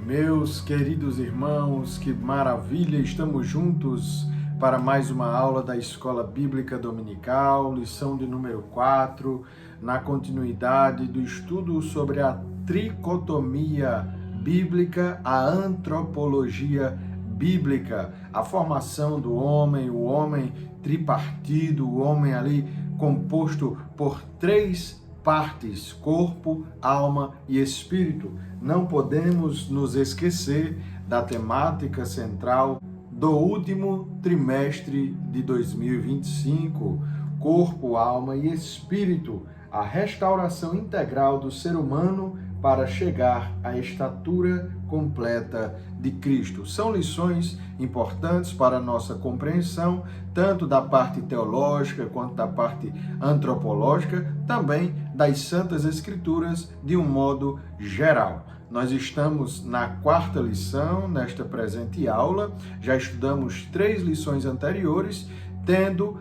Meus queridos irmãos, que maravilha, estamos juntos para mais uma aula da Escola Bíblica Dominical, lição de número 4, na continuidade do estudo sobre a tricotomia bíblica, a antropologia bíblica, a formação do homem, o homem tripartido, o homem ali composto por três partes, corpo, alma e espírito. Não podemos nos esquecer da temática central do último trimestre de 2025, corpo, alma e espírito, a restauração integral do ser humano para chegar à estatura completa de Cristo. São lições importantes para a nossa compreensão, tanto da parte teológica quanto da parte antropológica, também das Santas Escrituras de um modo geral. Nós estamos na quarta lição, nesta presente aula, já estudamos 3 lições anteriores, tendo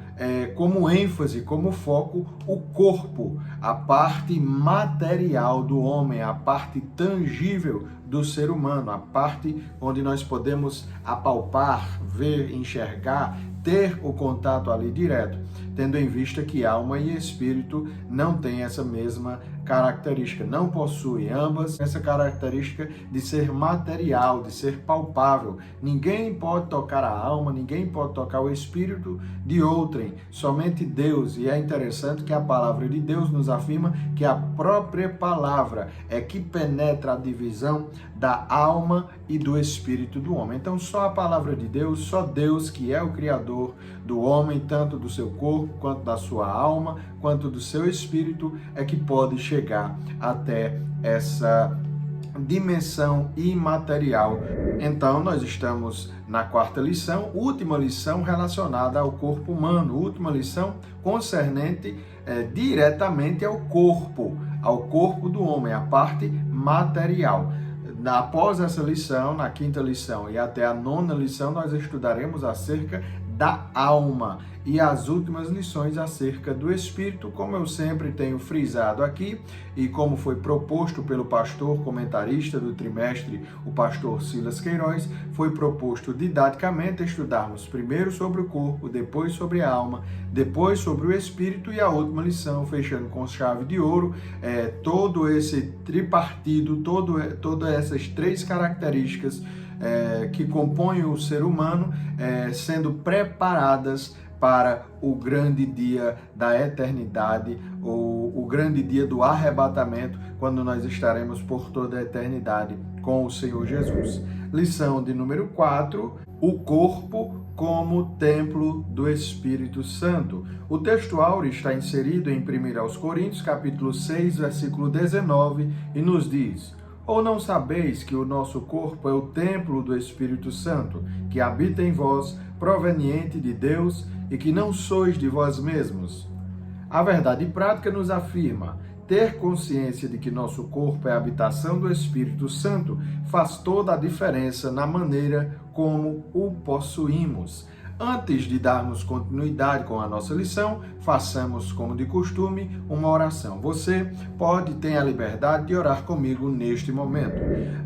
como ênfase, como foco, o corpo, a parte material do homem, a parte tangível do ser humano, a parte onde nós podemos apalpar, ver, enxergar, ter o contato ali direto, tendo em vista que alma e espírito não têm essa mesma característica, não possuem ambas essa característica de ser material, de ser palpável. Ninguém pode tocar a alma, ninguém pode tocar o espírito de outrem, somente Deus. E é interessante que a palavra de Deus nos afirma que a própria palavra é que penetra a divisão da alma e do espírito do homem. Então só a palavra de Deus, só Deus, que é o Criador do homem, tanto do seu corpo, quanto da sua alma, quanto do seu espírito, é que pode chegar até essa dimensão imaterial. Então nós estamos na quarta lição, última lição relacionada ao corpo humano, última lição concernente diretamente ao corpo do homem, a parte material. Após essa lição, na quinta lição e até a nona lição, nós estudaremos acerca da alma e as últimas lições acerca do espírito, como eu sempre tenho frisado aqui e como foi proposto pelo pastor comentarista do trimestre, o pastor Silas Queiroz, foi proposto didaticamente estudarmos primeiro sobre o corpo, depois sobre a alma, depois sobre o espírito e a última lição, fechando com chave de ouro, todo esse tripartido, todas essas 3 características que compõem o ser humano, sendo preparadas para o grande dia da eternidade, ou o grande dia do arrebatamento, quando nós estaremos por toda a eternidade com o Senhor Jesus. Lição de número 4, o corpo como templo do Espírito Santo. O texto áureo está inserido em 1 Coríntios, capítulo 6, versículo 19, e nos diz: ou não sabeis que o nosso corpo é o templo do Espírito Santo, que habita em vós, proveniente de Deus, e que não sois de vós mesmos? A verdade prática nos afirma: ter consciência de que nosso corpo é a habitação do Espírito Santo faz toda a diferença na maneira como o possuímos. Antes de darmos continuidade com a nossa lição, façamos, como de costume, uma oração. Você pode ter a liberdade de orar comigo neste momento.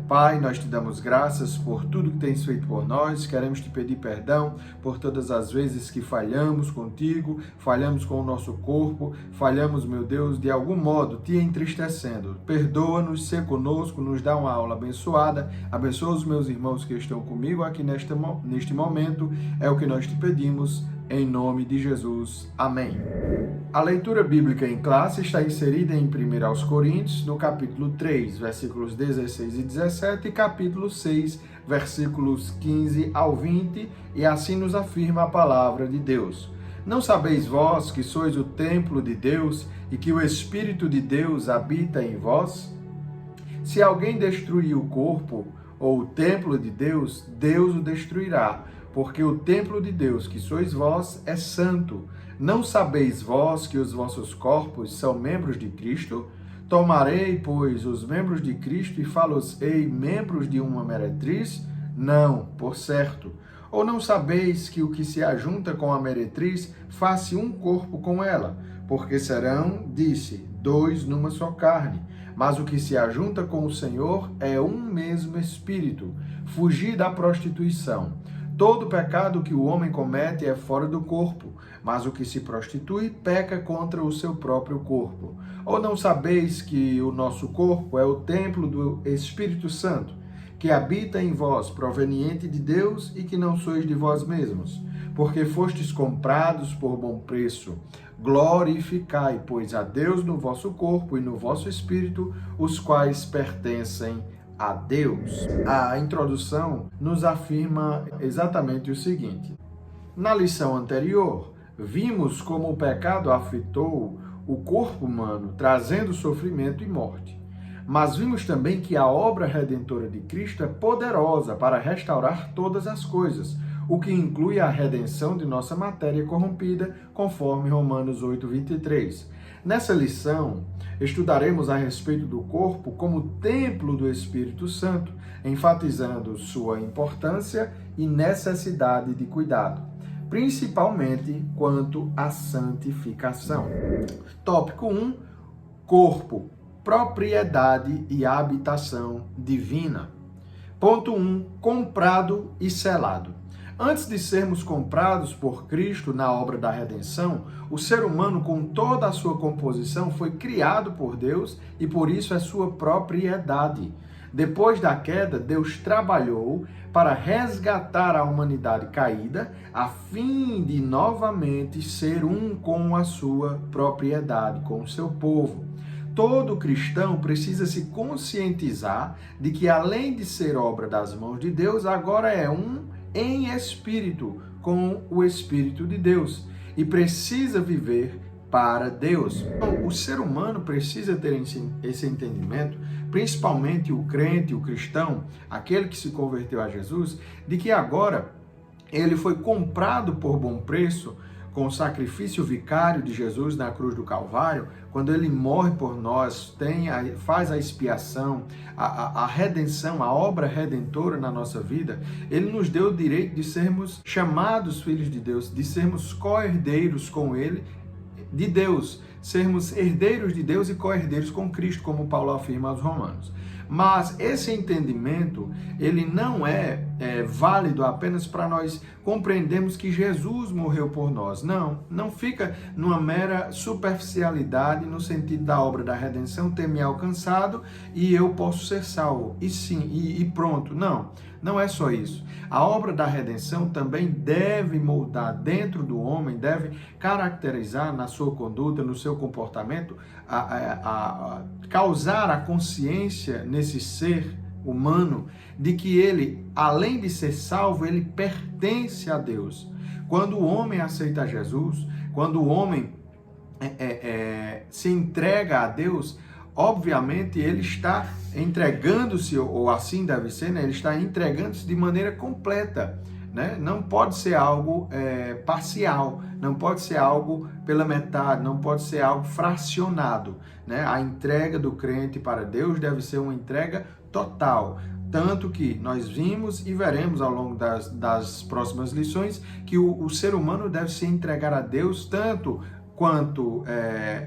Pai, nós te damos graças por tudo que tens feito por nós. Queremos te pedir perdão por todas as vezes que falhamos contigo, falhamos com o nosso corpo, falhamos, meu Deus, de algum modo te entristecendo. Perdoa-nos, ser conosco, nos dá uma aula abençoada. Abençoa os meus irmãos que estão comigo aqui neste momento. É o que nós te pedimos, em nome de Jesus. Amém. A leitura bíblica em classe está inserida em 1 Coríntios, no capítulo 3, versículos 16 e 17, e capítulo 6, versículos 15 ao 20, e assim nos afirma a palavra de Deus. Não sabeis vós que sois o templo de Deus e que o Espírito de Deus habita em vós? Se alguém destruir o corpo ou o templo de Deus, Deus o destruirá, porque o templo de Deus, que sois vós, é santo. Não sabeis vós que os vossos corpos são membros de Cristo? Tomarei, pois, os membros de Cristo e fá-los-ei membros de uma meretriz? Não, por certo. Ou não sabeis que o que se ajunta com a meretriz faz-se um corpo com ela? Porque serão, disse, dois numa só carne. Mas o que se ajunta com o Senhor é um mesmo espírito. Fugir da prostituição. Todo pecado que o homem comete é fora do corpo, mas o que se prostitui peca contra o seu próprio corpo. Ou não sabeis que o nosso corpo é o templo do Espírito Santo, que habita em vós, proveniente de Deus, e que não sois de vós mesmos? Porque fostes comprados por bom preço. Glorificai, pois, a Deus no vosso corpo e no vosso espírito, os quais pertencem a Deus. A introdução nos afirma exatamente o seguinte: na lição anterior, vimos como o pecado afetou o corpo humano, trazendo sofrimento e morte. Mas vimos também que a obra redentora de Cristo é poderosa para restaurar todas as coisas, o que inclui a redenção de nossa matéria corrompida, conforme Romanos 8:23. Nessa lição, estudaremos a respeito do corpo como templo do Espírito Santo, enfatizando sua importância e necessidade de cuidado, principalmente quanto à santificação. Tópico 1. Corpo, propriedade e habitação divina. Ponto 1. Comprado e selado. Antes de sermos comprados por Cristo na obra da redenção, o ser humano, com toda a sua composição, foi criado por Deus e por isso é sua propriedade. Depois da queda, Deus trabalhou para resgatar a humanidade caída, a fim de novamente ser um com a sua propriedade, com o seu povo. Todo cristão precisa se conscientizar de que, além de ser obra das mãos de Deus, agora é um em espírito, com o Espírito de Deus, e precisa viver para Deus. Então, o ser humano precisa ter esse entendimento, principalmente o crente, o cristão, aquele que se converteu a Jesus, de que agora ele foi comprado por bom preço, com o sacrifício vicário de Jesus na cruz do Calvário, quando ele morre por nós, faz a expiação, a redenção, a obra redentora na nossa vida, ele nos deu o direito de sermos chamados filhos de Deus, de sermos co-herdeiros com ele, de Deus, sermos herdeiros de Deus e co-herdeiros com Cristo, como Paulo afirma aos Romanos. Mas esse entendimento, ele não é válido apenas para nós compreendermos que Jesus morreu por nós. Não fica numa mera superficialidade no sentido da obra da redenção ter me alcançado e eu posso ser salvo. E sim, e pronto. Não é só isso. A obra da redenção também deve moldar dentro do homem, deve caracterizar na sua conduta, no seu comportamento, causar a consciência nesse ser humano de que ele, além de ser salvo, ele pertence a Deus. Quando o homem aceita Jesus, quando o homem se entrega a Deus, obviamente ele está entregando-se, ou assim deve ser, né? Ele está entregando-se de maneira completa, né? Não pode ser algo parcial, não pode ser algo pela metade, não pode ser algo fracionado, né? A entrega do crente para Deus deve ser uma entrega total. Tanto que nós vimos e veremos ao longo das próximas lições que o ser humano deve se entregar a Deus tanto quanto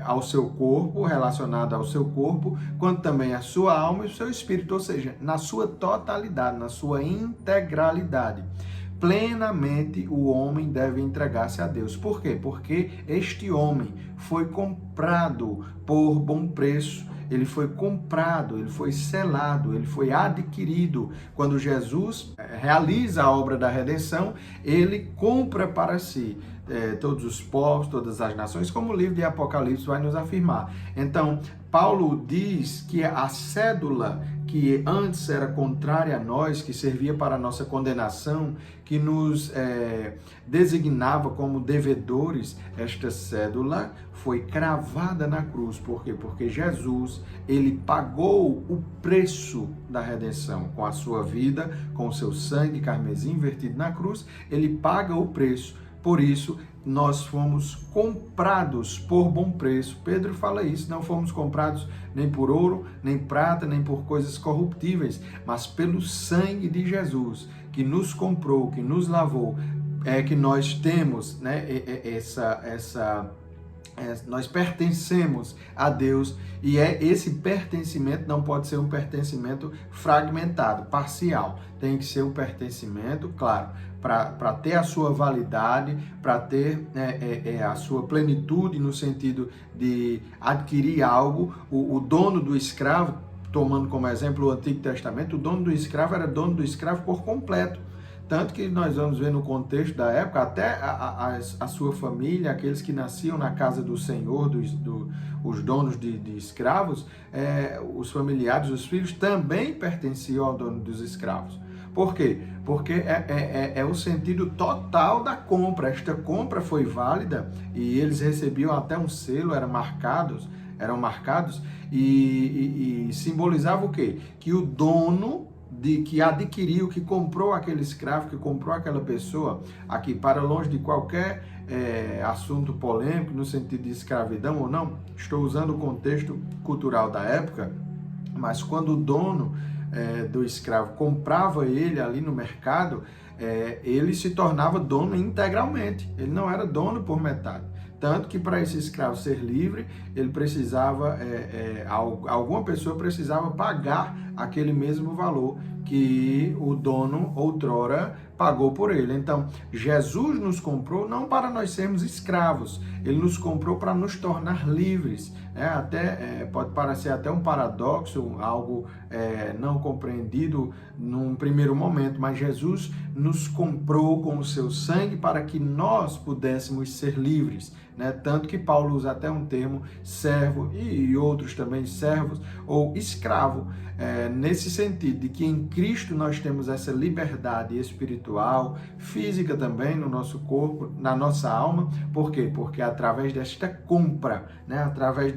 ao seu corpo, relacionado ao seu corpo, quanto também à sua alma e o seu espírito, ou seja, na sua totalidade, na sua integralidade. Plenamente o homem deve entregar-se a Deus. Por quê? Porque este homem foi comprado por bom preço. Ele foi comprado, ele foi selado, ele foi adquirido. Quando Jesus realiza a obra da redenção, ele compra para si todos os povos, todas as nações, como o livro de Apocalipse vai nos afirmar. Então, Paulo diz que a cédula que antes era contrária a nós, que servia para a nossa condenação, que nos designava como devedores, esta cédula foi cravada na cruz. Por quê? Porque Jesus, ele pagou o preço da redenção com a sua vida, com o seu sangue carmesim vertido na cruz, ele paga o preço. Por isso, nós fomos comprados por bom preço. Pedro fala isso, não fomos comprados nem por ouro, nem prata, nem por coisas corruptíveis, mas pelo sangue de Jesus, que nos comprou, que nos lavou, que nós temos, né, Nós pertencemos a Deus e esse pertencimento não pode ser um pertencimento fragmentado, parcial. Tem que ser um pertencimento, claro, para ter a sua validade, para ter a sua plenitude no sentido de adquirir algo. O dono do escravo, tomando como exemplo o Antigo Testamento, o dono do escravo era dono do escravo por completo. Tanto que nós vamos ver no contexto da época, até a sua família, aqueles que nasciam na casa do Senhor, os donos de escravos, os familiares, os filhos, também pertenciam ao dono dos escravos. Por quê? Porque é o sentido total da compra. Esta compra foi válida e eles recebiam até um selo, eram marcados e simbolizava o quê? Que o dono que adquiriu, que comprou aquele escravo, que comprou aquela pessoa, aqui para longe de qualquer assunto polêmico, no sentido de escravidão ou não, estou usando o contexto cultural da época, mas quando o dono do escravo comprava ele ali no mercado, ele se tornava dono integralmente, ele não era dono por metade. Tanto que para esse escravo ser livre, ele precisava, alguma pessoa precisava pagar aquele mesmo valor que o dono outrora pagou por ele. Então, Jesus nos comprou não para nós sermos escravos, ele nos comprou para nos tornar livres. Pode parecer até um paradoxo, algo não compreendido num primeiro momento, mas Jesus nos comprou com o seu sangue para que nós pudéssemos ser livres. Tanto que Paulo usa até um termo servo e outros também servos ou escravo, nesse sentido de que em Cristo nós temos essa liberdade espiritual, física também no nosso corpo, na nossa alma. Por quê? Porque através desta compra, através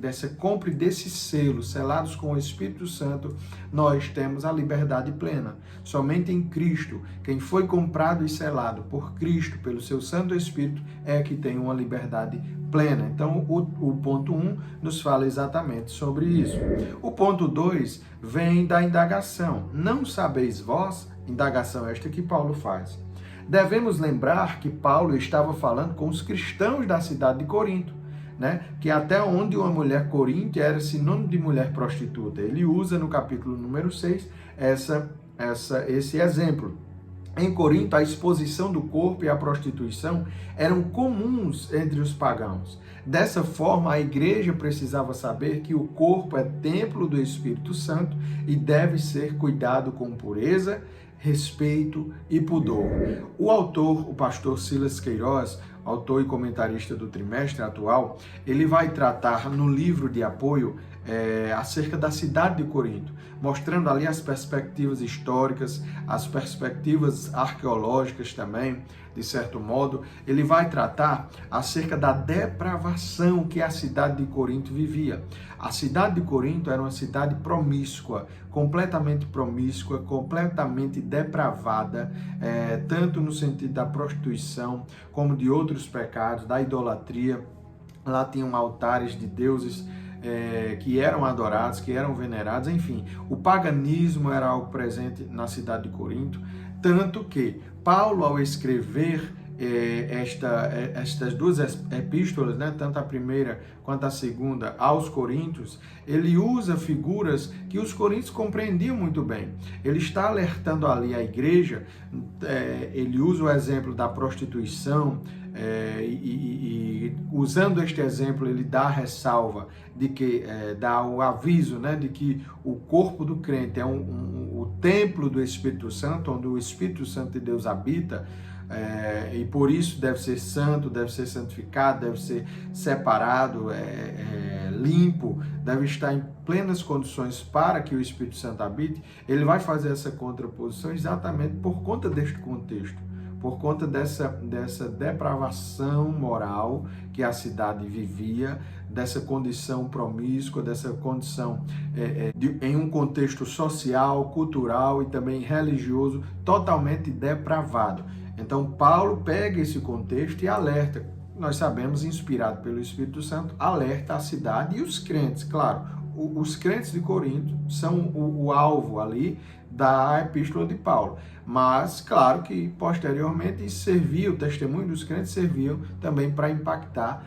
dessa compra e desse selo, selados com o Espírito Santo, nós temos a liberdade plena. Somente em Cristo, quem foi comprado e selado por Cristo, pelo seu Santo Espírito, é que tem uma liberdade plena. Então, o ponto 1 nos fala exatamente sobre isso. O ponto 2 vem da indagação. Não sabeis vós, indagação esta que Paulo faz. Devemos lembrar que Paulo estava falando com os cristãos da cidade de Corinto, que até onde uma mulher coríntia era sinônimo de mulher prostituta. Ele usa no capítulo número 6 esse exemplo. Em Corinto, a exposição do corpo e a prostituição eram comuns entre os pagãos. Dessa forma, a igreja precisava saber que o corpo é templo do Espírito Santo e deve ser cuidado com pureza, respeito e pudor. O autor, o pastor Silas Queiroz, autor e comentarista do Trimestre Atual, ele vai tratar no livro de apoio acerca da cidade de Corinto, mostrando ali as perspectivas históricas, as perspectivas arqueológicas também, de certo modo. Ele vai tratar acerca da depravação que a cidade de Corinto vivia. A cidade de Corinto era uma cidade promíscua, completamente depravada, tanto no sentido da prostituição, como de outros pecados, da idolatria. Lá tinham altares de deuses que eram adorados, que eram venerados, enfim, o paganismo era algo presente na cidade de Corinto, tanto que Paulo, ao escrever estas duas epístolas, tanto a primeira quanto a segunda, aos Coríntios, ele usa figuras que os coríntios compreendiam muito bem. Ele está alertando ali a igreja, ele usa o exemplo da prostituição, e usando este exemplo, ele dá a ressalva de que, dá o aviso, de que o corpo do crente é o templo do Espírito Santo, onde o Espírito Santo de Deus habita, e por isso deve ser santo, deve ser santificado, deve ser separado, limpo, deve estar em plenas condições para que o Espírito Santo habite. Ele vai fazer essa contraposição exatamente por conta deste contexto, por conta dessa depravação moral que a cidade vivia, dessa condição promíscua, dessa condição em um contexto social, cultural e também religioso totalmente depravado. Então, Paulo pega esse contexto e alerta, nós sabemos, inspirado pelo Espírito Santo, alerta a cidade e os crentes. Claro, os crentes de Corinto são o alvo ali da epístola de Paulo, mas claro que posteriormente serviu, o testemunho dos crentes serviu também para impactar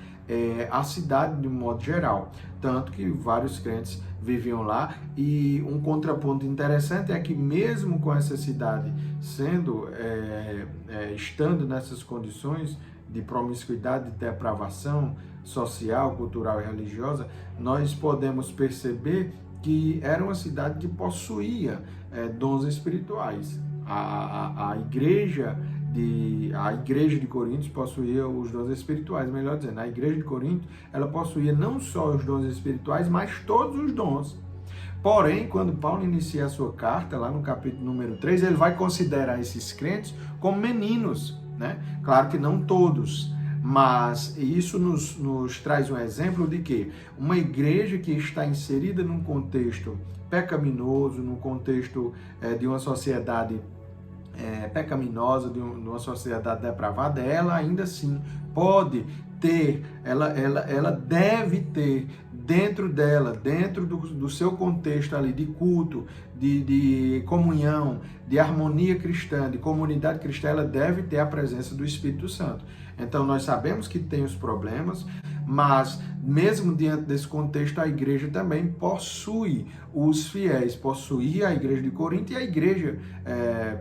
a cidade de um modo geral, tanto que vários crentes viviam lá. E um contraponto interessante é que mesmo com essa cidade estando nessas condições de promiscuidade, de depravação social, cultural e religiosa, nós podemos perceber que era uma cidade que possuía dons espirituais. A igreja de Corinto possuía os dons espirituais, melhor dizendo, a igreja de Corinto, ela possuía não só os dons espirituais, mas todos os dons. Porém, quando Paulo inicia a sua carta, lá no capítulo número 3, ele vai considerar esses crentes como meninos, né? Claro que não todos, mas isso nos traz um exemplo de que uma igreja que está inserida num contexto pecaminoso, num contexto de uma sociedade pecaminosa, de uma sociedade depravada, ela ainda assim pode ter, ela deve ter dentro dela, dentro do seu contexto ali de culto, de comunhão, de harmonia cristã, de comunidade cristã, ela deve ter a presença do Espírito Santo. Então nós sabemos que tem os problemas, mas mesmo diante desse contexto, a igreja também possui os fiéis, possuía a igreja de Corinto, e a igreja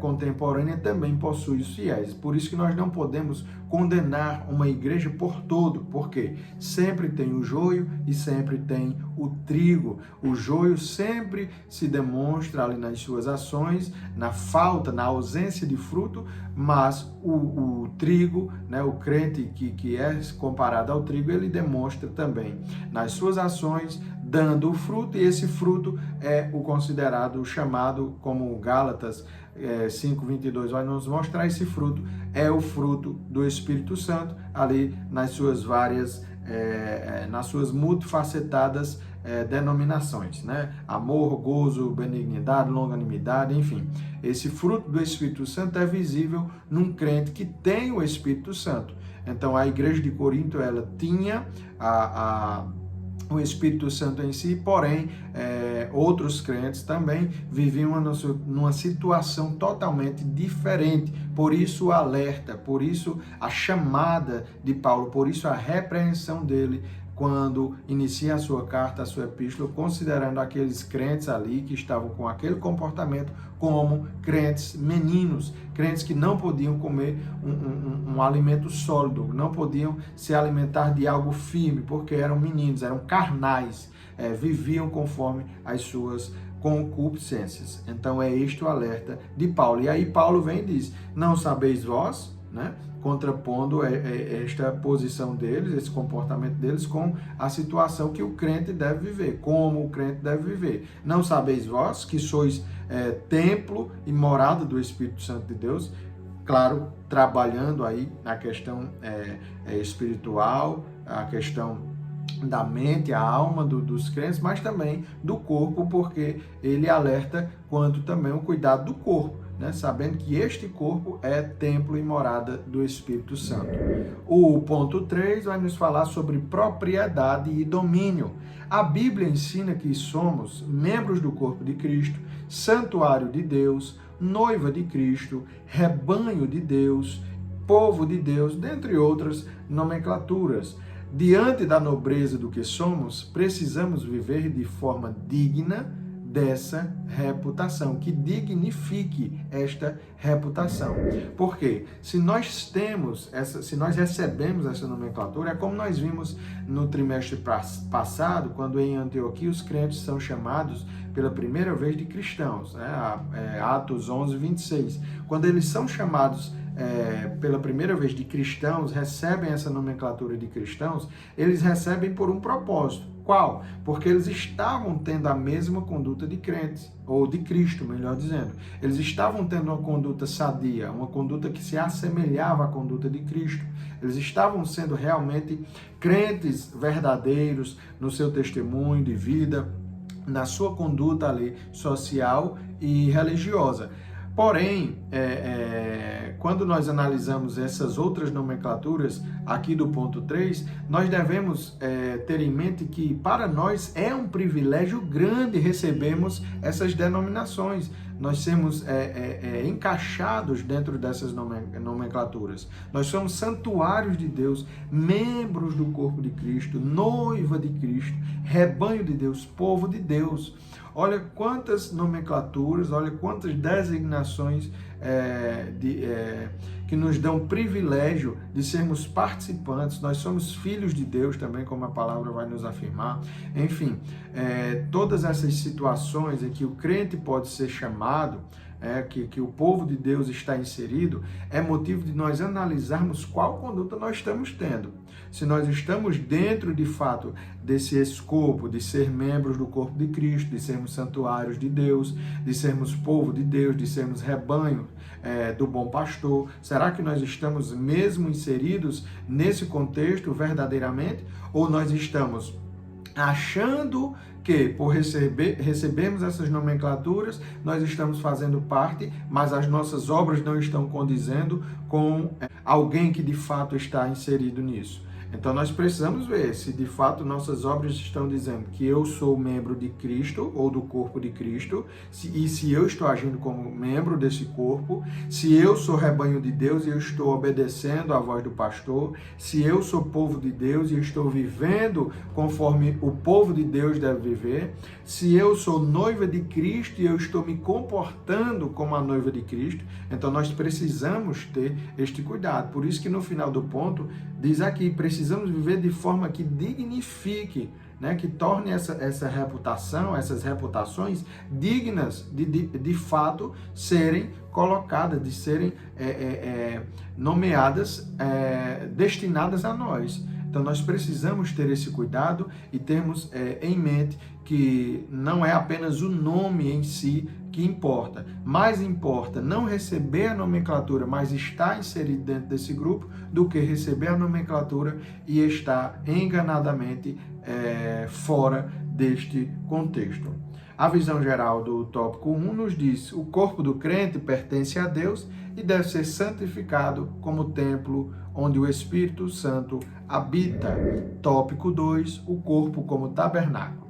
contemporânea também possui os fiéis. Por isso que nós não podemos condenar uma igreja por todo, porque sempre tem o joio e sempre tem o trigo. O joio sempre se demonstra ali nas suas ações, na falta, na ausência de fruto, mas o trigo, né, o crente que é comparado ao trigo, ele demonstra também nas suas ações, dando o fruto, e esse fruto é o considerado, o chamado, como Gálatas 5:22 vai nos mostrar, esse fruto é o fruto do Espírito Santo, ali nas suas várias, nas suas multifacetadas denominações, né? Amor, gozo, benignidade, longanimidade, enfim. Esse fruto do Espírito Santo é visível num crente que tem o Espírito Santo. Então, a igreja de Corinto, ela tinha o Espírito Santo em si, porém, outros crentes também viviam numa situação totalmente diferente. Por isso o alerta, por isso a chamada de Paulo, por isso a repreensão dele, quando inicia a sua carta, a sua epístola, considerando aqueles crentes ali que estavam com aquele comportamento como crentes meninos, crentes que não podiam comer um alimento sólido, não podiam se alimentar de algo firme, porque eram meninos, eram carnais, viviam conforme as suas concupiscências. Então é este o alerta de Paulo. E aí Paulo vem e diz, não sabeis vós, né? Contrapondo esta posição deles, esse comportamento deles com a situação que o crente deve viver, como o crente deve viver. Não sabeis vós que sois templo e morada do Espírito Santo de Deus, claro, trabalhando aí na questão espiritual, a questão da mente, a alma dos crentes, mas também do corpo, porque ele alerta quanto também o cuidado do corpo, né? Sabendo que este corpo é templo e morada do Espírito Santo. O ponto 3 vai nos falar sobre propriedade e domínio. A Bíblia ensina que somos membros do corpo de Cristo, santuário de Deus, noiva de Cristo, rebanho de Deus, povo de Deus, dentre outras nomenclaturas. Diante da nobreza do que somos, precisamos viver de forma digna dessa reputação, que dignifique esta reputação. Porque se nós recebemos essa nomenclatura, é como nós vimos no trimestre passado, quando em Antioquia os crentes são chamados pela primeira vez de cristãos, né? Atos 11:26. Quando eles são chamados pela primeira vez de cristãos, recebem essa nomenclatura de cristãos, eles recebem por um propósito. Qual? Porque eles estavam tendo a mesma conduta de crentes, ou de Cristo, melhor dizendo. Eles estavam tendo uma conduta sadia, uma conduta que se assemelhava à conduta de Cristo. Eles estavam sendo realmente crentes verdadeiros no seu testemunho de vida, na sua conduta ali social e religiosa. Porém, quando nós analisamos essas outras nomenclaturas aqui do ponto 3, nós devemos ter em mente que para nós é um privilégio grande recebermos essas denominações, nós sermos encaixados dentro dessas nomenclaturas. Nós somos santuários de Deus, membros do corpo de Cristo, noiva de Cristo, rebanho de Deus, povo de Deus. Olha quantas nomenclaturas, olha quantas designações que nos dão o privilégio de sermos participantes. Nós somos filhos de Deus também, como a palavra vai nos afirmar. Enfim, todas essas situações em que o crente pode ser chamado, que o povo de Deus está inserido, é motivo de nós analisarmos qual conduta nós estamos tendo. Se nós estamos dentro, de fato, desse escopo de ser membros do corpo de Cristo, de sermos santuários de Deus, de sermos povo de Deus, de sermos rebanho do bom pastor, será que nós estamos mesmo inseridos nesse contexto verdadeiramente? Ou nós estamos achando que por recebermos essas nomenclaturas, nós estamos fazendo parte, mas as nossas obras não estão condizendo com alguém que de fato está inserido nisso? Então nós precisamos ver se de fato nossas obras estão dizendo que eu sou membro de Cristo ou do corpo de Cristo, e se eu estou agindo como membro desse corpo, se eu sou rebanho de Deus e eu estou obedecendo à voz do pastor, se eu sou povo de Deus e estou vivendo conforme o povo de Deus deve viver, se eu sou noiva de Cristo e eu estou me comportando como a noiva de Cristo. Então nós precisamos ter este cuidado. Por isso que no final do ponto diz aqui, precisamos viver de forma que dignifique, que torne essa reputação, essas reputações dignas de fato serem colocadas, de serem nomeadas, destinadas a nós. Então nós precisamos ter esse cuidado e termos em mente que não é apenas o nome em si que importa. Mais importa não receber a nomenclatura, mas estar inserido dentro desse grupo, do que receber a nomenclatura e estar enganadamente fora deste contexto. A visão geral do tópico 1 nos diz: o corpo do crente pertence a Deus e deve ser santificado como templo onde o Espírito Santo habita. Tópico 2, o corpo como tabernáculo.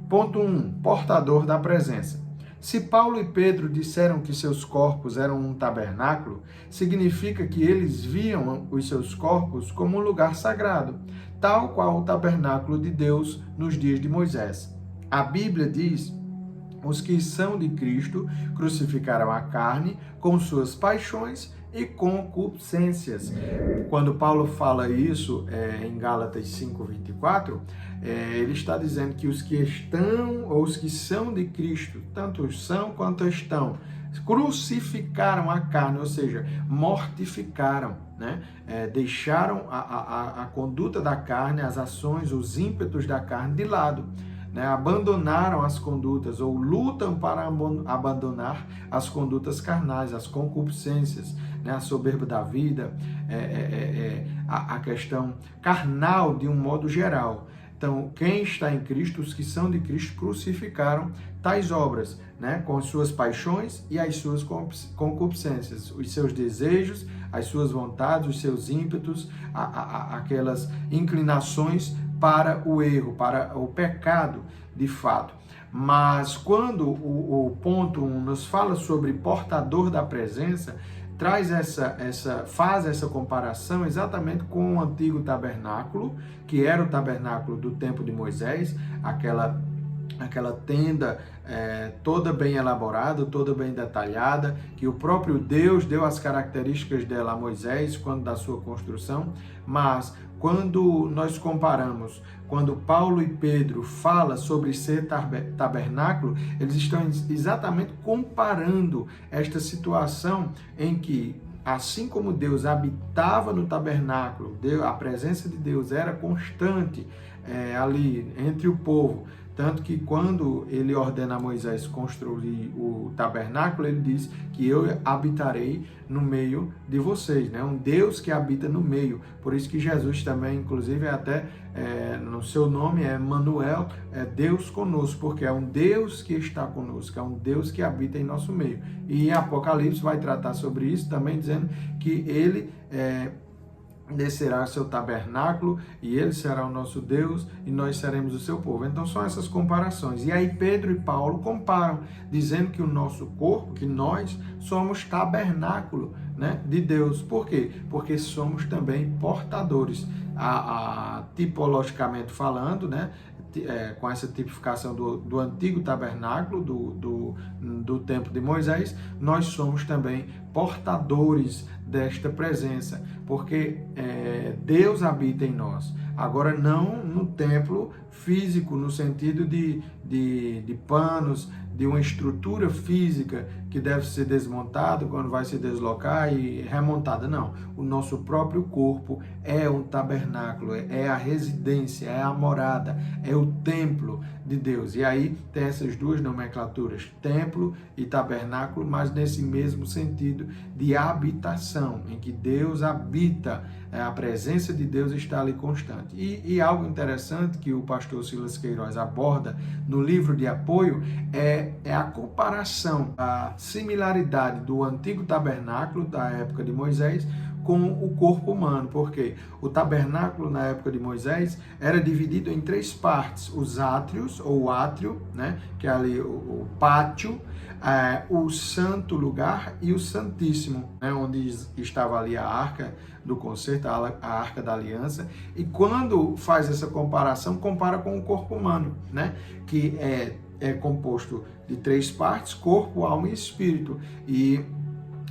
Ponto 1, portador da presença. Se Paulo e Pedro disseram que seus corpos eram um tabernáculo, significa que eles viam os seus corpos como um lugar sagrado, tal qual o tabernáculo de Deus nos dias de Moisés. A Bíblia diz: os que são de Cristo crucificaram a carne com suas paixões e concupiscências. Quando Paulo fala isso em Gálatas 5:24, ele está dizendo que os que estão ou os que são de Cristo, tanto são quanto estão, crucificaram a carne, ou seja, mortificaram, deixaram a conduta da carne, as ações, os ímpetos da carne de lado. Abandonaram as condutas ou lutam para abandonar as condutas carnais, as concupiscências, a soberba da vida, a questão carnal de um modo geral. Então, quem está em Cristo, os que são de Cristo, crucificaram tais obras, com as suas paixões e as suas concupiscências, os seus desejos, as suas vontades, os seus ímpetos, aquelas inclinações para o erro, para o pecado, de fato. Mas quando o ponto 1 nos fala sobre portador da presença, faz essa comparação exatamente com o antigo tabernáculo, que era o tabernáculo do tempo de Moisés, aquela tenda toda bem elaborada, toda bem detalhada, que o próprio Deus deu as características dela a Moisés quando da sua construção. Mas quando nós comparamos, quando Paulo e Pedro falam sobre ser tabernáculo, eles estão exatamente comparando esta situação em que, assim como Deus habitava no tabernáculo, a presença de Deus era constante ali entre o povo, Tanto que quando ele ordena a Moisés construir o tabernáculo, ele diz que eu habitarei no meio de vocês, né? Um Deus que habita no meio. Por isso que Jesus também, inclusive, no seu nome é Emmanuel, é Deus conosco, porque é um Deus que está conosco, é um Deus que habita em nosso meio. E em Apocalipse vai tratar sobre isso também, dizendo que ele descerá seu tabernáculo e ele será o nosso Deus e nós seremos o seu povo. Então são essas comparações. E aí Pedro e Paulo comparam, dizendo que o nosso corpo, que nós somos tabernáculo, né, de Deus. Por quê? Porque somos também portadores, tipologicamente falando, né, com essa tipificação do antigo tabernáculo, do templo de Moisés, nós somos também portadores desta presença, porque Deus habita em nós. Agora, não no templo físico, no sentido de panos, de uma estrutura física que deve ser desmontada quando vai se deslocar e remontada. Não, o nosso próprio corpo é um tabernáculo, é a residência, é a morada, é o templo de Deus. E aí tem essas duas nomenclaturas, templo e tabernáculo, mas nesse mesmo sentido de habitação, em que Deus habita, a presença de Deus está ali constante. E algo interessante que o pastor Silas Queiroz aborda no livro de apoio é a comparação, a similaridade do antigo tabernáculo da época de Moisés com o corpo humano, porque o tabernáculo na época de Moisés era dividido em 3 partes: os átrios, ou o átrio, né, que é ali o pátio, o santo lugar e o santíssimo, né, onde estava ali a arca do concerto, a arca da aliança. E quando faz essa comparação, compara com o corpo humano, né, que é composto de 3 partes: corpo, alma e espírito.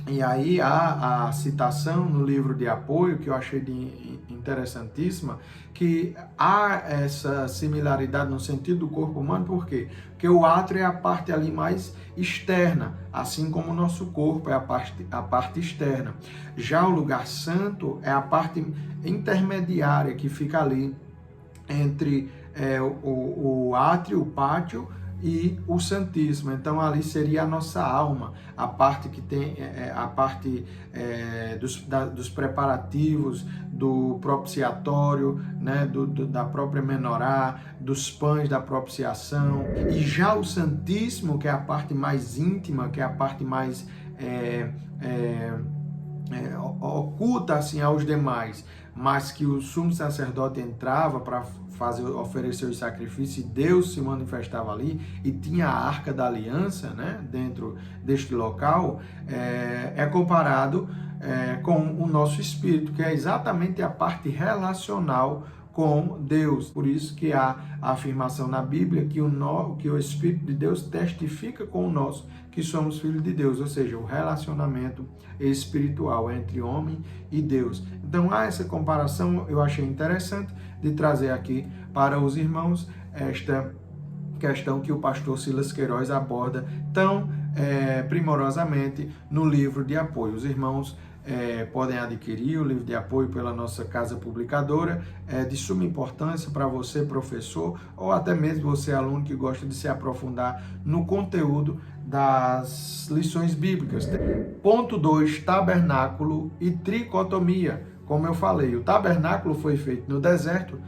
E aí há a citação no livro de apoio, que eu achei interessantíssima, que há essa similaridade no sentido do corpo humano. Por quê? Porque o átrio é a parte ali mais externa, assim como o nosso corpo é a parte externa. Já o lugar santo é a parte intermediária, que fica ali entre o átrio, o pátio, e o Santíssimo. Então ali seria a nossa alma, a parte que tem a parte dos preparativos, do propiciatório, né, da própria menorá, dos pães da propiciação. E já o Santíssimo, que é a parte mais íntima, que é a parte mais oculta assim aos demais, mas que o sumo sacerdote entrava para oferecer os sacrifícios, e Deus se manifestava ali, e tinha a arca da aliança, né, dentro deste local, é comparado com o nosso espírito, que é exatamente a parte relacional com Deus. Por isso que há a afirmação na Bíblia que o Espírito de Deus testifica com o nosso que somos filhos de Deus, ou seja, o relacionamento espiritual entre homem e Deus. Então há essa comparação, eu achei interessante de trazer aqui para os irmãos esta questão que o pastor Silas Queiroz aborda tão primorosamente no livro de apoio. Os irmãos podem adquirir o livro de apoio pela nossa casa publicadora. É de suma importância para você, professor, ou até mesmo você, aluno, que gosta de se aprofundar no conteúdo das lições bíblicas. Ponto 2, tabernáculo e tricotomia. Como eu falei, o tabernáculo foi feito no deserto,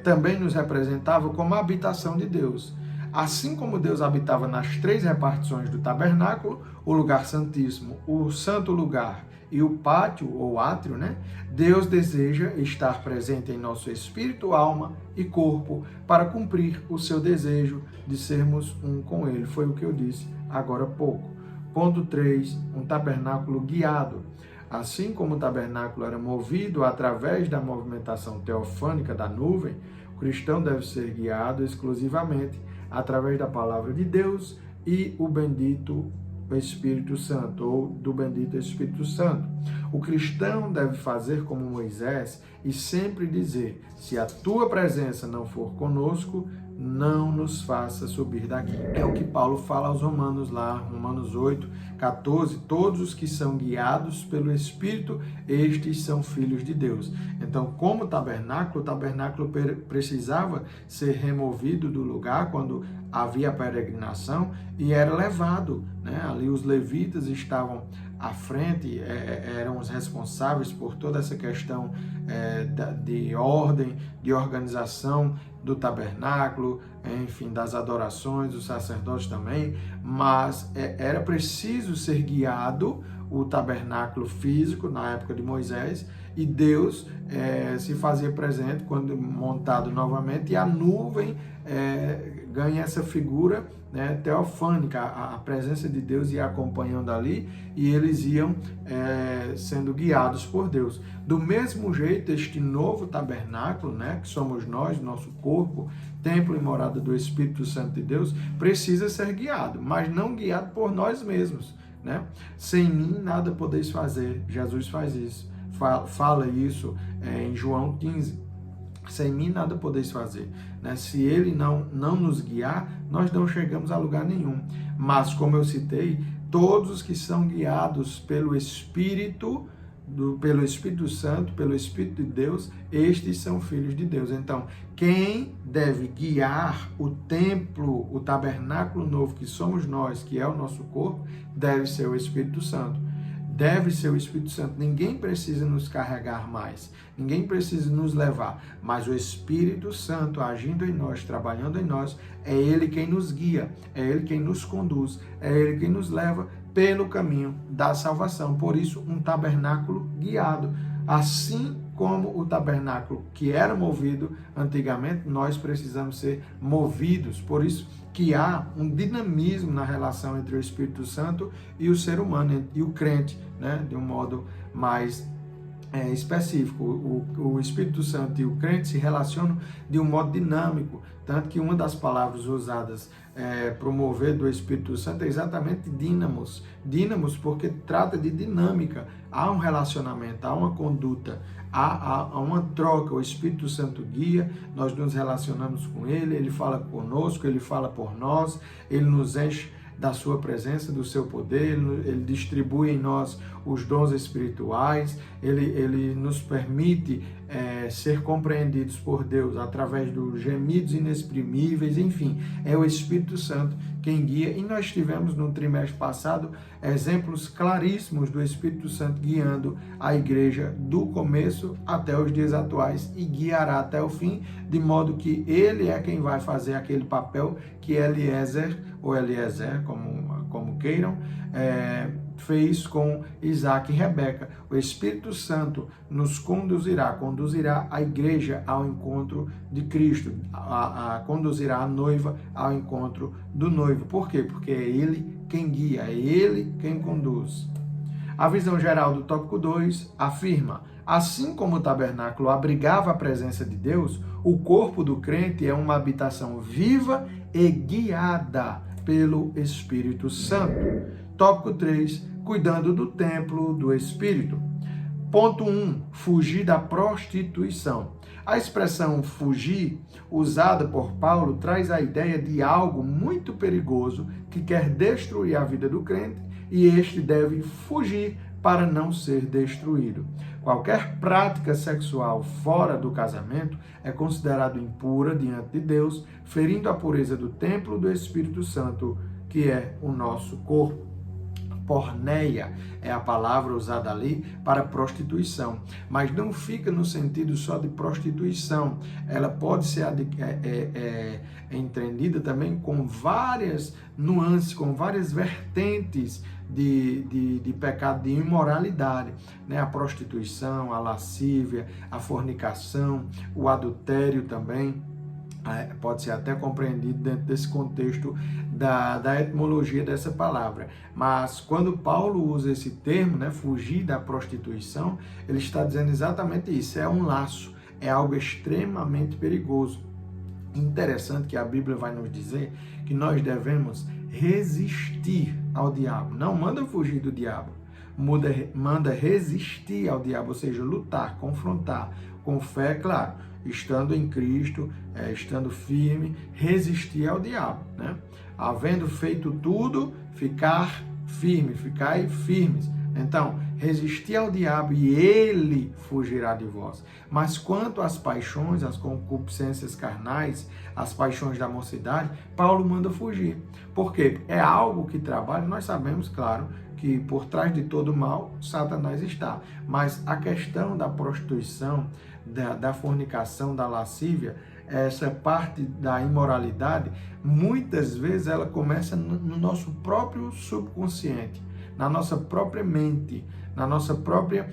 também nos representava como a habitação de Deus. Assim como Deus habitava nas 3 repartições do tabernáculo, o lugar santíssimo, o santo lugar e o pátio ou átrio, né? Deus deseja estar presente em nosso espírito, alma e corpo para cumprir o seu desejo de sermos um com Ele. Foi o que eu disse agora há pouco. Ponto 3, um tabernáculo guiado. Assim como o tabernáculo era movido através da movimentação teofânica da nuvem, o cristão deve ser guiado exclusivamente através da palavra de Deus e o bendito Espírito Santo, ou do bendito Espírito Santo. O cristão deve fazer como Moisés e sempre dizer: se a tua presença não for conosco, não nos faça subir daqui. É o que Paulo fala aos Romanos lá, Romanos 8, 14, todos os que são guiados pelo Espírito, estes são filhos de Deus. Então, como tabernáculo, o tabernáculo precisava ser removido do lugar quando havia peregrinação e era levado, né? Ali os levitas estavam à frente, eram os responsáveis por toda essa questão de ordem, de organização do tabernáculo, enfim, das adorações, os sacerdotes também, mas era preciso ser guiado o tabernáculo físico na época de Moisés, e Deus se fazia presente quando montado novamente, e a nuvem ganha essa figura, né, teofânica, a presença de Deus ia acompanhando ali, e eles iam sendo guiados por Deus. Do mesmo jeito, este novo tabernáculo, né, que somos nós, nosso corpo, templo e morada do Espírito Santo de Deus, precisa ser guiado, mas não guiado por nós mesmos, né? Sem mim nada podeis fazer. Jesus faz isso, fala isso em João 15. Sem mim nada podeis fazer, né? Se ele não nos guiar, nós não chegamos a lugar nenhum. Mas, como eu citei, todos os que são guiados pelo Espírito Santo, pelo Espírito de Deus, estes são filhos de Deus. Então, quem deve guiar o templo, o tabernáculo novo que somos nós, que é o nosso corpo, deve ser o Espírito Santo. Deve ser o Espírito Santo. Ninguém precisa nos carregar mais, ninguém precisa nos levar, mas o Espírito Santo agindo em nós, trabalhando em nós, é Ele quem nos guia, é Ele quem nos conduz, é Ele quem nos leva pelo caminho da salvação. Por isso, um tabernáculo guiado. Assim como o tabernáculo que era movido antigamente, nós precisamos ser movidos. Por isso que há um dinamismo na relação entre o Espírito Santo e o ser humano, e o crente, né, de um modo mais específico. O Espírito Santo e o crente se relacionam de um modo dinâmico, tanto que uma das palavras usadas promover do Espírito Santo é exatamente dínamos. Dínamos porque trata de dinâmica. Há um relacionamento, há uma conduta, há uma troca. O Espírito Santo guia, nós nos relacionamos com Ele, Ele fala conosco, Ele fala por nós, Ele nos enche da sua presença, do seu poder, Ele distribui em nós os dons espirituais, Ele nos permite ser compreendidos por Deus através dos gemidos inexprimíveis, enfim, é o Espírito Santo quem guia. E nós tivemos no trimestre passado exemplos claríssimos do Espírito Santo guiando a igreja do começo até os dias atuais, e guiará até o fim, de modo que Ele é quem vai fazer aquele papel que Eliezer, ou Eliezer, como queiram, fez com Isaac e Rebeca. O Espírito Santo nos conduzirá a igreja ao encontro de Cristo, conduzirá a noiva ao encontro do noivo. Por quê? Porque é Ele quem guia, é Ele quem conduz. A visão geral do tópico 2 afirma: assim como o tabernáculo abrigava a presença de Deus, o corpo do crente é uma habitação viva e guiada pelo Espírito Santo. Tópico 3, cuidando do templo do Espírito. Ponto 1, fugir da prostituição. A expressão fugir, usada por Paulo, traz a ideia de algo muito perigoso que quer destruir a vida do crente, e este deve fugir para não ser destruído. Qualquer prática sexual fora do casamento é considerado impura diante de Deus, ferindo a pureza do templo do Espírito Santo, que é o nosso corpo. Porneia é a palavra usada ali para prostituição, mas não fica no sentido só de prostituição. Ela pode ser entendida também com várias nuances, com várias vertentes de pecado, de imoralidade, né? A prostituição, a lascívia, a fornicação, o adultério também. Pode ser até compreendido dentro desse contexto da etimologia dessa palavra. Mas quando Paulo usa esse termo, né, fugir da prostituição, ele está dizendo exatamente isso. É um laço, é algo extremamente perigoso. Interessante que a Bíblia vai nos dizer que nós devemos resistir ao diabo. Não manda fugir do diabo, manda resistir ao diabo, ou seja, lutar, confrontar, com fé, claro. estando em Cristo, estando firme, resistir ao diabo, né? Havendo feito tudo, ficar firme, ficai firmes. Então, resistir ao diabo e ele fugirá de vós. Mas quanto às paixões, às concupiscências carnais, às paixões da mocidade, Paulo manda fugir. Por quê? É algo que trabalha, nós sabemos, claro, que por trás de todo mal, Satanás está. Mas a questão da prostituição, da fornicação, da lascívia, essa parte da imoralidade, muitas vezes ela começa no nosso próprio subconsciente, na nossa própria mente, na nossa própria,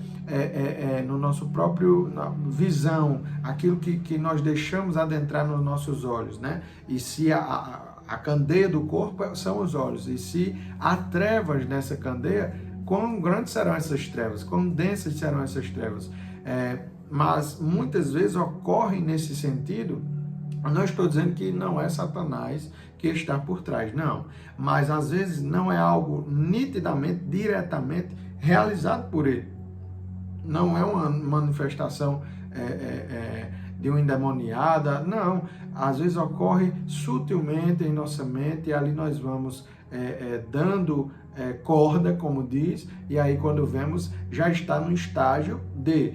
no nosso próprio visão, aquilo que nós deixamos adentrar nos nossos olhos, né? E se a candeia do corpo são os olhos, e se há trevas nessa candeia, quão grandes serão essas trevas, quão densas serão essas trevas. Mas muitas vezes ocorre nesse sentido. Não estou dizendo que não é Satanás que está por trás, não. Mas às vezes não é algo nitidamente, diretamente realizado por ele. Não é uma manifestação de uma endemoniada, não. Às vezes ocorre sutilmente em nossa mente e ali nós vamos dando corda, como diz, e aí quando vemos já está no estágio de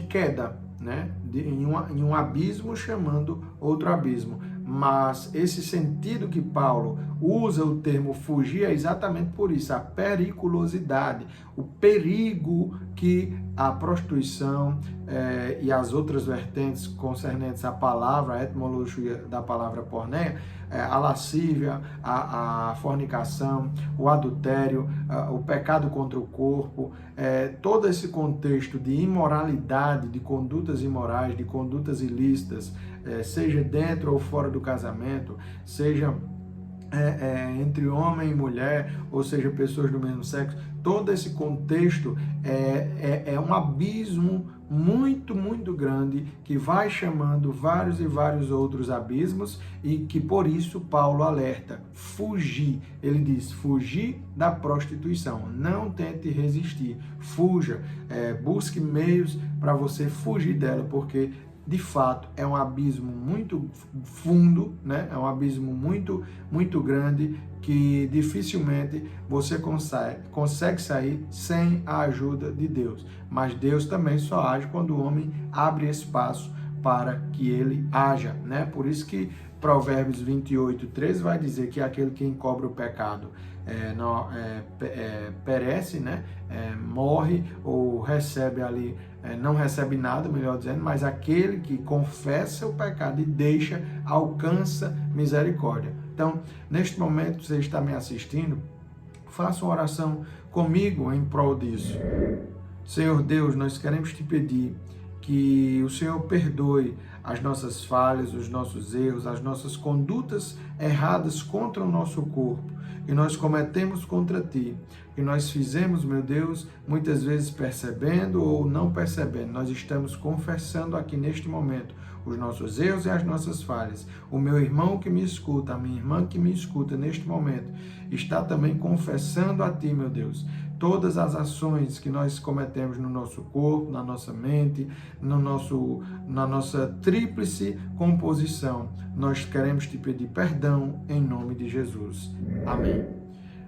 queda, né? Em um abismo chamando outro abismo. Mas esse sentido que Paulo usa o termo fugir é exatamente por isso, a periculosidade, o perigo que a prostituição e as outras vertentes concernentes à palavra, a etimologia da palavra porneia, a lascívia, a fornicação, o adultério, o pecado contra o corpo, todo esse contexto de imoralidade, de condutas imorais, de condutas ilícitas, seja dentro ou fora do casamento, seja entre homem e mulher, ou seja, pessoas do mesmo sexo, todo esse contexto é um abismo muito, muito grande que vai chamando vários e vários outros abismos e que por isso Paulo alerta, fugir. Ele diz, fugir da prostituição, não tente resistir, fuja, busque meios para você fugir dela, porque de fato, é um abismo muito fundo, né? É um abismo muito, muito grande que dificilmente você consegue sair sem a ajuda de Deus. Mas Deus também só age quando o homem abre espaço para que ele haja, né? Por isso que Provérbios 28:13 vai dizer que aquele que encobre o pecado perece, né? Morre ou recebe ali, não recebe nada, melhor dizendo, mas aquele que confessa o pecado e deixa, alcança misericórdia. Então, neste momento, você está me assistindo, faça uma oração comigo em prol disso. Senhor Deus, nós queremos te pedir que o Senhor perdoe as nossas falhas, os nossos erros, as nossas condutas erradas contra o nosso corpo, que nós cometemos contra Ti, que nós fizemos, meu Deus, muitas vezes percebendo ou não percebendo. Nós estamos confessando aqui neste momento os nossos erros e as nossas falhas. O meu irmão que me escuta, a minha irmã que me escuta neste momento, está também confessando a Ti, meu Deus, todas as ações que nós cometemos no nosso corpo, na nossa mente, na nossa tríplice composição. Nós queremos te pedir perdão em nome de Jesus. Amém.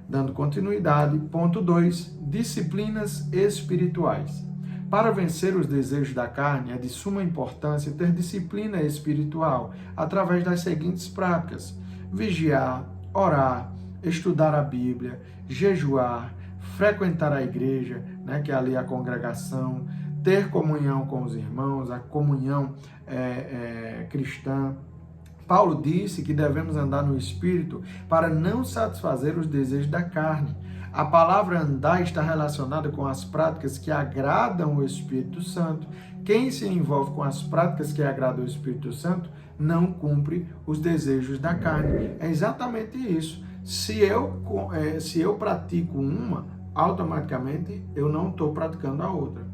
Dando continuidade, ponto 2, disciplinas espirituais. Para vencer os desejos da carne, é de suma importância ter disciplina espiritual através das seguintes práticas: vigiar, orar, estudar a Bíblia, jejuar, frequentar a igreja, né, que é ali a congregação, ter comunhão com os irmãos, a comunhão cristã. Paulo disse que devemos andar no Espírito para não satisfazer os desejos da carne. A palavra andar está relacionada com as práticas que agradam o Espírito Santo. Quem se envolve com as práticas que agradam o Espírito Santo não cumpre os desejos da carne. É exatamente isso. Se eu pratico uma, automaticamente eu não estou praticando a outra.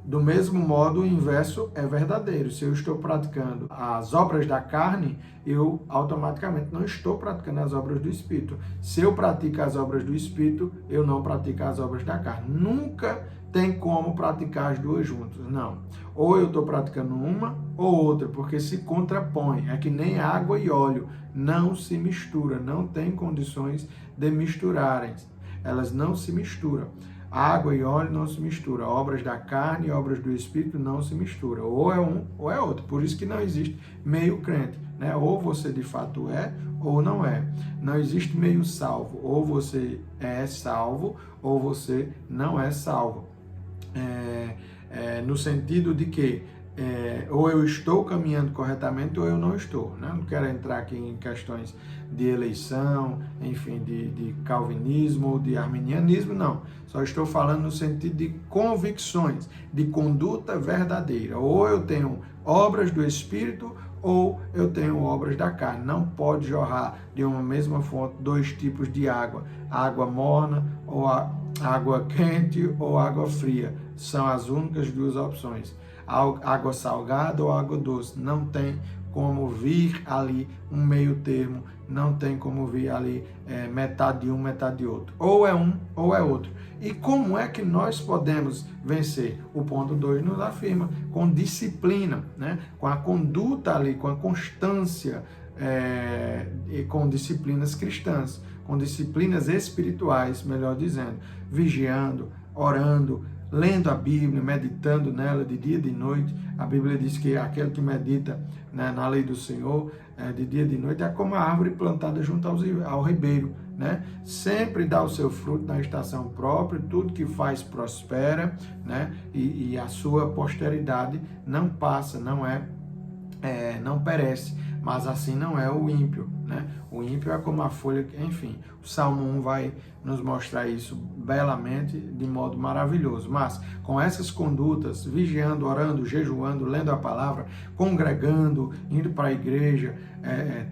Do mesmo modo, o inverso é verdadeiro. Se eu estou praticando as obras da carne, eu automaticamente não estou praticando as obras do Espírito. Se eu pratico as obras do Espírito, eu não pratico as obras da carne. Nunca tem como praticar as duas juntas. Não. Ou eu estou praticando uma ou outra, porque se contrapõe. É que nem água e óleo. Não se mistura, não tem condições de misturarem. Elas não se misturam. Água e óleo não se misturam. Obras da carne e obras do Espírito não se misturam. Ou é um ou é outro. Por isso que não existe meio crente, né? Ou você de fato é ou não é. Não existe meio salvo. Ou você é salvo ou você não é salvo. No sentido de que ou eu estou caminhando corretamente ou eu não estou, né? Não quero entrar aqui em questões de eleição, enfim, de calvinismo ou de arminianismo, não. Só estou falando no sentido de convicções, de conduta verdadeira. Ou eu tenho obras do Espírito ou eu tenho obras da carne. Não pode jorrar de uma mesma fonte dois tipos de água. Água morna ou água quente ou água fria. São as únicas duas opções. Água salgada ou água doce. Não tem como vir ali um meio termo, não tem como vir ali metade de um, metade de outro. Ou é um ou é outro. E como é que nós podemos vencer? O ponto 2 nos afirma, com disciplina, né? Com a conduta ali, com a constância, e com disciplinas cristãs, com disciplinas espirituais, melhor dizendo, vigiando, orando, lendo a Bíblia, meditando nela de dia e de noite. A Bíblia diz que aquele que medita, né, na lei do Senhor de dia e de noite é como a árvore plantada junto ao ribeiro, né? Sempre dá o seu fruto na estação própria, tudo que faz prospera, né? E a sua posteridade não passa, não perece. Mas assim não é o ímpio, né? O ímpio é como a folha, enfim, o Salmo 1 vai nos mostrar isso belamente, de modo maravilhoso. Mas com essas condutas, vigiando, orando, jejuando, lendo a palavra, congregando, indo para a igreja,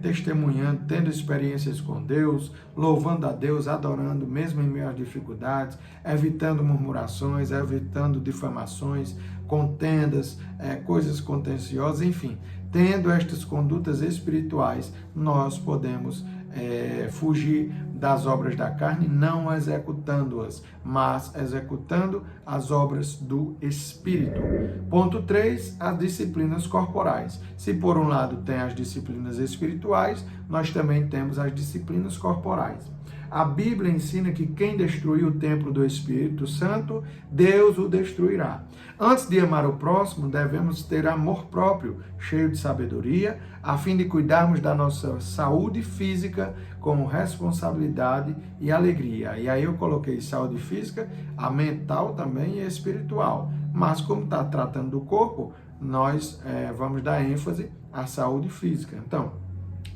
testemunhando, tendo experiências com Deus, louvando a Deus, adorando, mesmo em meio às dificuldades, evitando murmurações, evitando difamações, contendas, coisas contenciosas, enfim. Tendo estas condutas espirituais, nós podemos fugir das obras da carne, não executando-as, mas executando as obras do Espírito. Ponto 3, as disciplinas corporais. Se por um lado tem as disciplinas espirituais, nós também temos as disciplinas corporais. A Bíblia ensina que quem destruir o templo do Espírito Santo, Deus o destruirá. Antes de amar o próximo, devemos ter amor próprio, cheio de sabedoria, a fim de cuidarmos da nossa saúde física com responsabilidade e alegria. E aí eu coloquei saúde física, a mental também e a espiritual. Mas como está tratando do corpo, nós vamos dar ênfase à saúde física. Então,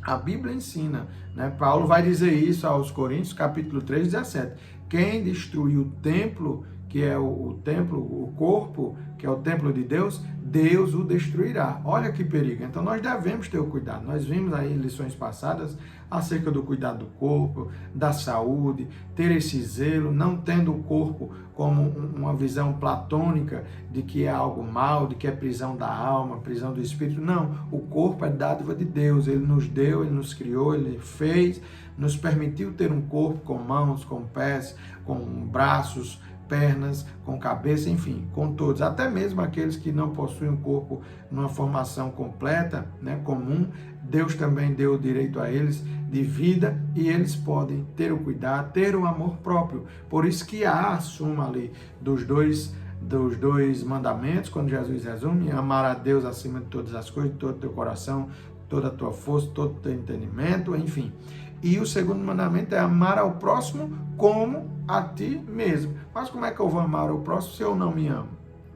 a Bíblia ensina, né? Paulo vai dizer isso aos Coríntios, capítulo 3, 17. Quem destruiu o templo, que é o templo, o corpo, que é o templo de Deus, Deus o destruirá. Olha que perigo. Então nós devemos ter o cuidado. Nós vimos aí em lições passadas acerca do cuidado do corpo, da saúde, ter esse zelo, não tendo o corpo como uma visão platônica de que é algo mal, de que é prisão da alma, prisão do espírito. Não, o corpo é dádiva de Deus. Ele nos deu, Ele nos criou, Ele fez, nos permitiu ter um corpo com mãos, com pés, com braços, pernas, com cabeça, enfim, com todos, até mesmo aqueles que não possuem um corpo numa formação completa, né, comum, Deus também deu o direito a eles de vida e eles podem ter o cuidado, ter o amor próprio. Por isso que há a suma ali dos dois mandamentos, quando Jesus resume, amar a Deus acima de todas as coisas, de todo o teu coração, toda a tua força, todo o teu entendimento, enfim. E o segundo mandamento é amar ao próximo como a ti mesmo. Mas como é que eu vou amar ao próximo se eu não me amo?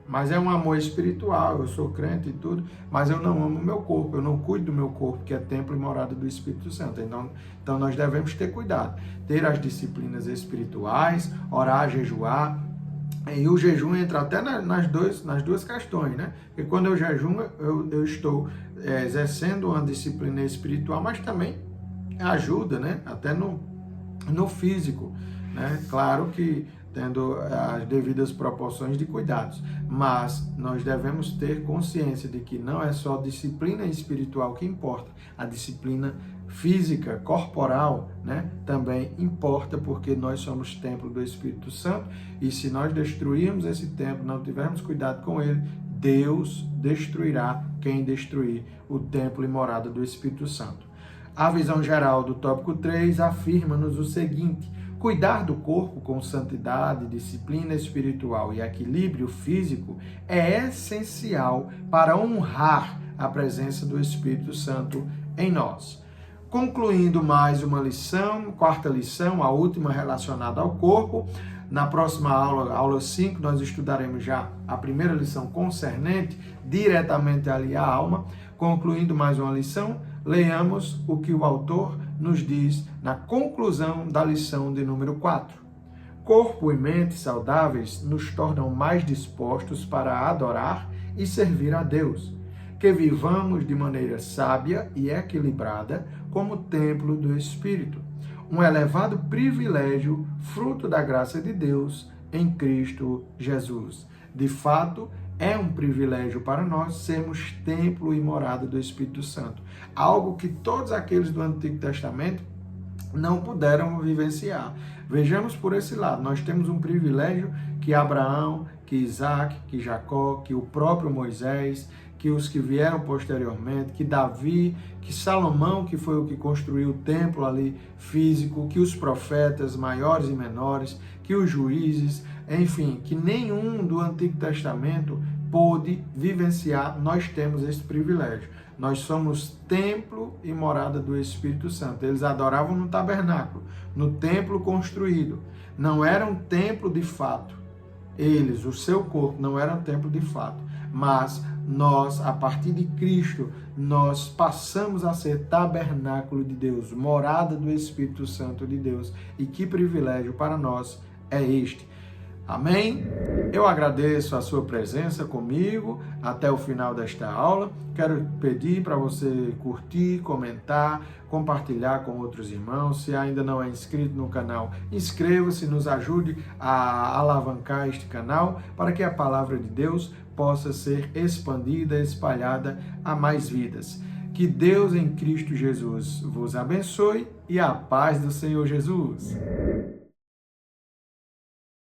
Mas é um amor espiritual, eu sou crente e tudo, mas eu não amo o meu corpo, eu não cuido do meu corpo, que é templo e morada do Espírito Santo. Então nós devemos ter cuidado, ter as disciplinas espirituais, orar, jejuar. E o jejum entra até nas duas questões, né? Porque quando eu jejuo, eu estou exercendo uma disciplina espiritual, mas também ajuda, né? Até no físico, né? Claro que tendo as devidas proporções de cuidados, mas nós devemos ter consciência de que não é só disciplina espiritual que importa, a disciplina física, corporal, né, também importa, porque nós somos templo do Espírito Santo, e se nós destruirmos esse templo, não tivermos cuidado com ele, Deus destruirá quem destruir o templo e morada do Espírito Santo. A visão geral do tópico 3 afirma-nos o seguinte: cuidar do corpo com santidade, disciplina espiritual e equilíbrio físico é essencial para honrar a presença do Espírito Santo em nós. Concluindo mais uma lição, quarta lição, a última relacionada ao corpo. Na próxima aula, aula 5, nós estudaremos já a primeira lição concernente diretamente ali à alma. Concluindo mais uma lição, leiamos o que o autor nos diz na conclusão da lição de número 4. Corpo e mente saudáveis nos tornam mais dispostos para adorar e servir a Deus. Que vivamos de maneira sábia e equilibrada como templo do Espírito. Um elevado privilégio, fruto da graça de Deus em Cristo Jesus. De fato, é um privilégio para nós sermos templo e morada do Espírito Santo. Algo que todos aqueles do Antigo Testamento não puderam vivenciar. Vejamos por esse lado. Nós temos um privilégio que Abraão, que Isaac, que Jacó, que o próprio Moisés, que os que vieram posteriormente, que Davi, que Salomão, que foi o que construiu o templo ali físico, que os profetas maiores e menores, que os juízes, enfim, que nenhum do Antigo Testamento pôde vivenciar. Nós temos esse privilégio. Nós somos templo e morada do Espírito Santo. Eles adoravam no tabernáculo, no templo construído. Não era um templo de fato. Eles, o seu corpo, não era um templo de fato. Mas nós, a partir de Cristo, nós passamos a ser tabernáculo de Deus, morada do Espírito Santo de Deus. E que privilégio para nós é este. Amém? Eu agradeço a sua presença comigo até o final desta aula. Quero pedir para você curtir, comentar, compartilhar com outros irmãos. Se ainda não é inscrito no canal, inscreva-se, nos ajude a alavancar este canal para que a palavra de Deus possa ser expandida, espalhada a mais vidas. Que Deus em Cristo Jesus vos abençoe e a paz do Senhor Jesus.